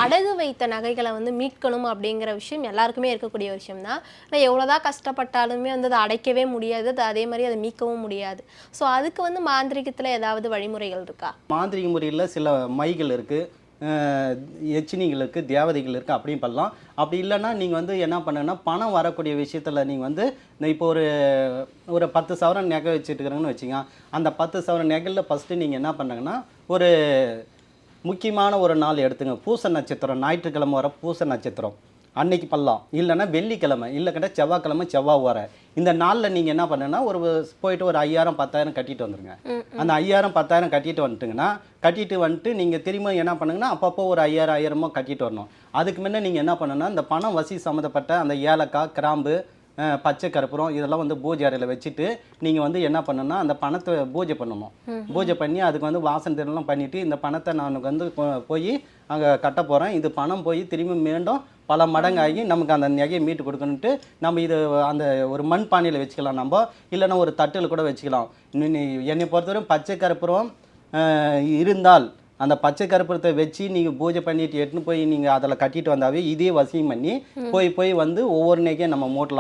அடகு வைத்த நகைகளை வந்து மீட்கணும் அப்படிங்கிற விஷயம் எல்லாருக்குமே இருக்கக்கூடிய விஷயம் தான். ஆனால் எவ்வளோதான் கஷ்டப்பட்டாலுமே வந்து அதை அடைக்கவே முடியாது, அதே மாதிரி அதை மீட்கவும் முடியாது. ஸோ அதுக்கு வந்து மாந்திரிகத்தில் ஏதாவது வழிமுறைகள் இருக்கா? மாந்திரிக முறையில் சில மைகள் இருக்குது, எச்சினிகள் இருக்குது, தேவதைகள் இருக்குது, அப்படியும் பண்ணலாம். அப்படி இல்லைன்னா நீங்கள் வந்து என்ன பண்ணுன்னா பணம் வரக்கூடிய விஷயத்தில் நீங்கள் வந்து இப்போ ஒரு 10 சவரன் நகை வச்சுட்டுருக்குறீங்கன்னு வச்சுங்க. அந்த 10 சவரன் நகையில் ஃபஸ்ட்டு நீங்கள் என்ன பண்ணுங்கன்னா ஒரு முக்கியமான ஒரு நாள் எடுத்துங்க. பூச நட்சத்திரம், ஞாயிற்றுக்கிழமை வர பூச நட்சத்திரம் அன்னைக்கு பண்ணலாம். இல்லைன்னா வெள்ளிக்கிழமை, இல்லை கேட்டால் செவ்வாய்க்கிழமை, செவ்வாய் வர இந்த நாளில் நீங்கள் என்ன பண்ணுன்னா போயிட்டு ஒரு 5000 10,000 கட்டிட்டு வந்துடுங்க. அந்த 5000 10,000 கட்டிட்டு வந்துட்டு நீங்கள் திரும்ப என்ன பண்ணுங்கன்னா அப்பப்போ ஒரு 5000 1000 கட்டிட்டு வரணும். அதுக்கு முன்னே நீங்கள் என்ன பண்ணுன்னா இந்த பணம் வசி சம்மந்தப்பட்ட அந்த ஏலக்காய், கிராம்பு, பச்சை கற்பூரம் இதெல்லாம் வந்து பூஜை அறையில் வச்சுட்டு நீங்கள் வந்து என்ன பண்ணணும்னா அந்த பணத்தை பூஜை பண்ணணும். பூஜை பண்ணி அதுக்கு வந்து வாசனை தினம்லாம் பண்ணிவிட்டு இந்த பணத்தை நான் வந்து போய் அங்கே கட்ட போகிறேன், இது பணம் போய் திரும்பி மீண்டும் பல மடங்காகி நமக்கு அந்த நகையை மீட்டு கொடுக்கணுன்ட்டு நம்ம இது அந்த ஒரு மண் பானையில் வச்சுக்கலாம், நம்ம இல்லைன்னா ஒரு தட்டில் கூட வச்சுக்கலாம். என்னை பொறுத்தவரை பச்சை கற்பூரம் இருந்தால் அந்த பச்சை கற்பூரத்தை வச்சு நீங்கள் பூஜை பண்ணிட்டு எடுத்துன்னு போய் நீங்கள் அதில் கட்டிட்டு வந்தாவே இதே வசியம் பண்ணி போய் வந்து ஒவ்வொரு நகையும் நம்ம மூட்டலாம்.